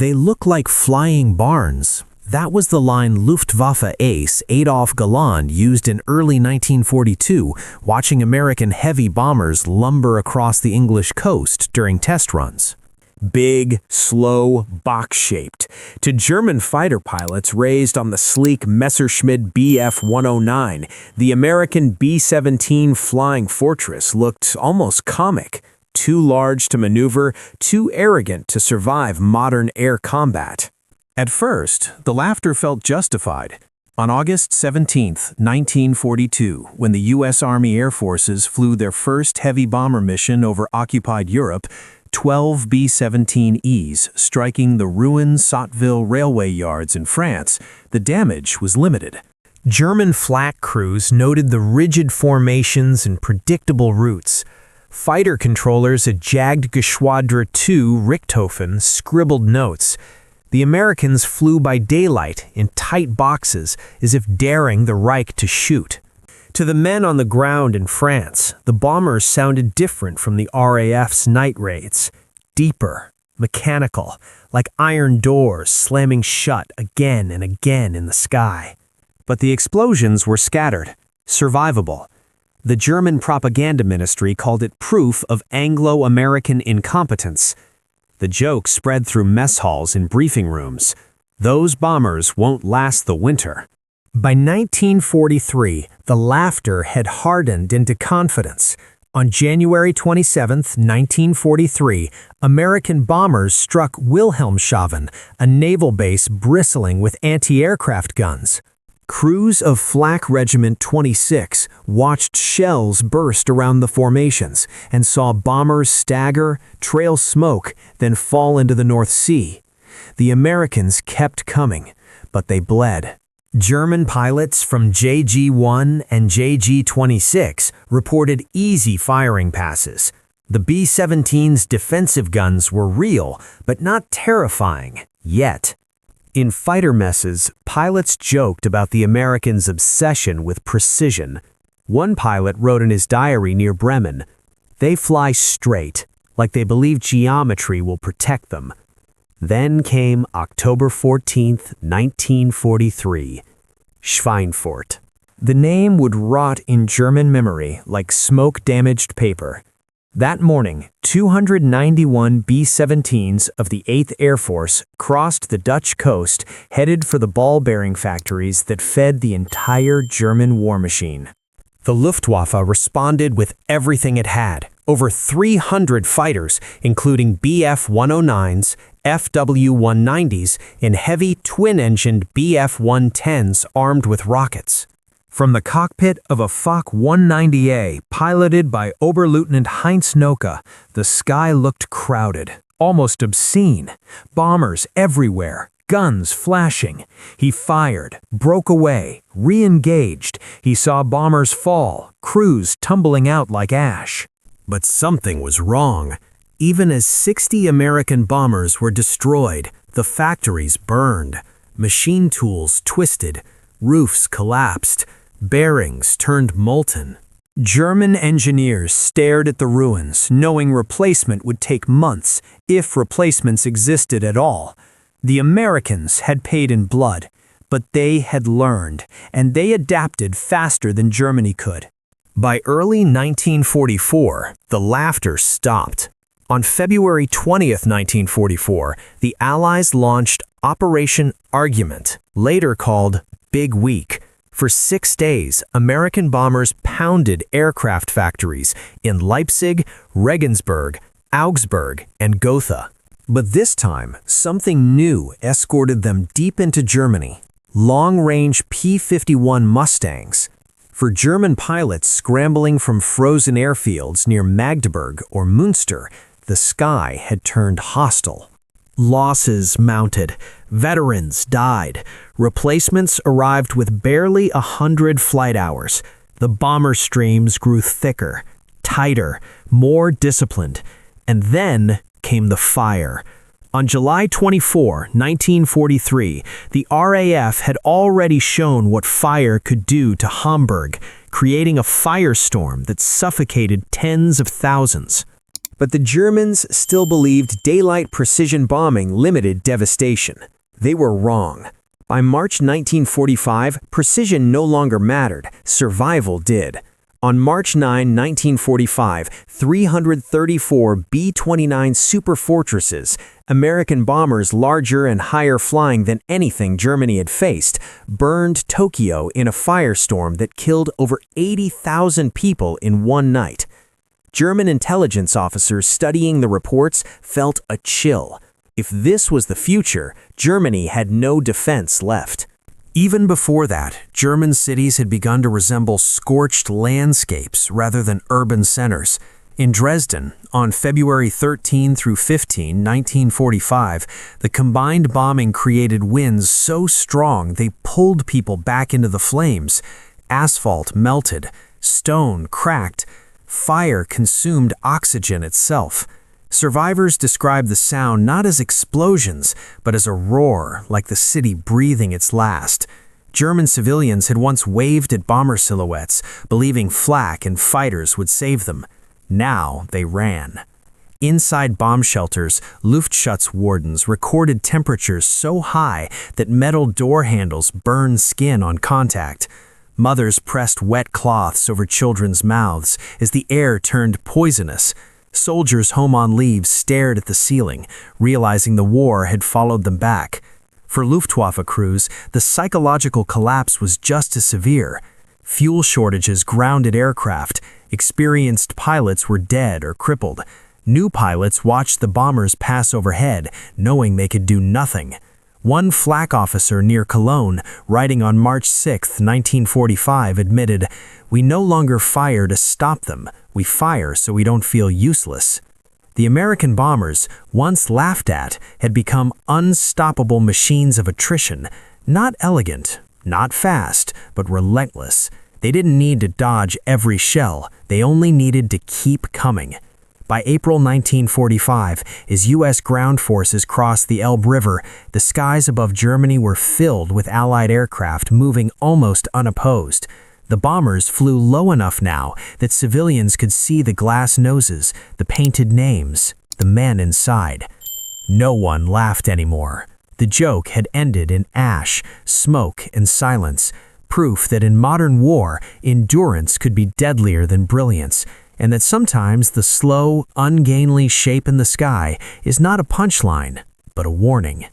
They look like flying barns. That was the line Luftwaffe ace Adolf Galland used in early 1942, watching American heavy bombers lumber across the English coast during test runs. Big, slow, box-shaped. To German fighter pilots raised on the sleek Messerschmitt Bf-109, the American B-17 Flying Fortress looked almost comic. Too large to maneuver, too arrogant to survive modern air combat. At first, the laughter felt justified. On August 17, 1942, when the U.S. Army Air Forces flew their first heavy bomber mission over occupied Europe, 12 B-17Es striking the ruined Sotteville railway yards in France, the damage was limited. German flak crews noted the rigid formations and predictable routes. Fighter controllers at Jagdgeschwader 2 Richthofen scribbled notes. The Americans flew by daylight in tight boxes as if daring the Reich to shoot. To the men on the ground in France, the bombers sounded different from the RAF's night raids. Deeper, mechanical, like iron doors slamming shut again and again in the sky. But the explosions were scattered, survivable. The German propaganda ministry called it proof of Anglo-American incompetence. The joke spread through mess halls and briefing rooms. Those bombers won't last the winter. By 1943, the laughter had hardened into confidence. On January 27, 1943, American bombers struck Wilhelmshaven, a naval base bristling with anti-aircraft guns. Crews of Flak Regiment 26 watched shells burst around the formations and saw bombers stagger, trail smoke, then fall into the North Sea. The Americans kept coming, but they bled. German pilots from JG-1 and JG-26 reported easy firing passes. The B-17's defensive guns were real, but not terrifying, yet. In fighter messes, pilots joked about the Americans' obsession with precision. One pilot wrote in his diary near Bremen, "They fly straight, like they believe geometry will protect them." Then came October 14, 1943, Schweinfurt. The name would rot in German memory like smoke-damaged paper. That morning, 291 B-17s of the 8th Air Force crossed the Dutch coast, headed for the ball-bearing factories that fed the entire German war machine. The Luftwaffe responded with everything it had, over 300 fighters, including Bf-109s, FW-190s, and heavy twin-engined Bf-110s armed with rockets. From the cockpit of a Fock 190A piloted by Oberleutnant Heinz Noka, the sky looked crowded, almost obscene. Bombers everywhere, guns flashing. He fired, broke away, re-engaged. He saw bombers fall, crews tumbling out like ash. But something was wrong. Even as 60 American bombers were destroyed, the factories burned. Machine tools twisted, roofs collapsed. Bearings turned molten. German engineers stared at the ruins, knowing replacement would take months, if replacements existed at all. The Americans had paid in blood, but they had learned, and they adapted faster than Germany could. By early 1944, the laughter stopped. On February 20, 1944, the Allies launched Operation Argument, later called Big Week. For 6 days, American bombers pounded aircraft factories in Leipzig, Regensburg, Augsburg, and Gotha. But this time, something new escorted them deep into Germany. Long-range P-51 Mustangs. For German pilots scrambling from frozen airfields near Magdeburg or Münster, the sky had turned hostile. Losses mounted. Veterans died. Replacements arrived with barely 100 flight hours. The bomber streams grew thicker, tighter, more disciplined. And then came the fire. On July 24, 1943, the RAF had already shown what fire could do to Hamburg, creating a firestorm that suffocated tens of thousands. But the Germans still believed daylight precision bombing limited devastation. They were wrong. By March 1945, precision no longer mattered, survival did. On March 9, 1945, 334 B-29 superfortresses, American bombers larger and higher flying than anything Germany had faced, burned Tokyo in a firestorm that killed over 80,000 people in one night. German intelligence officers studying the reports felt a chill. If this was the future, Germany had no defense left. Even before that, German cities had begun to resemble scorched landscapes rather than urban centers. In Dresden, on February 13 through 15, 1945, the combined bombing created winds so strong they pulled people back into the flames. Asphalt melted, stone cracked, fire consumed oxygen itself. Survivors describe the sound not as explosions, but as a roar, like the city breathing its last. German civilians had once waved at bomber silhouettes, believing flak and fighters would save them. Now they ran. Inside bomb shelters, Luftschutz wardens recorded temperatures so high that metal door handles burned skin on contact. Mothers pressed wet cloths over children's mouths as the air turned poisonous. Soldiers home on leave stared at the ceiling, realizing the war had followed them back. For Luftwaffe crews, the psychological collapse was just as severe. Fuel shortages grounded aircraft. Experienced pilots were dead or crippled. New pilots watched the bombers pass overhead, knowing they could do nothing. One flak officer near Cologne, writing on March 6, 1945, admitted, "We no longer fire to stop them. We fire so we don't feel useless." The American bombers, once laughed at, had become unstoppable machines of attrition. Not elegant, not fast, but relentless. They didn't need to dodge every shell. They only needed to keep coming. By April 1945, as U.S. ground forces crossed the Elbe River, the skies above Germany were filled with Allied aircraft moving almost unopposed. The bombers flew low enough now that civilians could see the glass noses, the painted names, the men inside. No one laughed anymore. The joke had ended in ash, smoke, and silence, proof that in modern war, endurance could be deadlier than brilliance, and that sometimes the slow, ungainly shape in the sky is not a punchline, but a warning.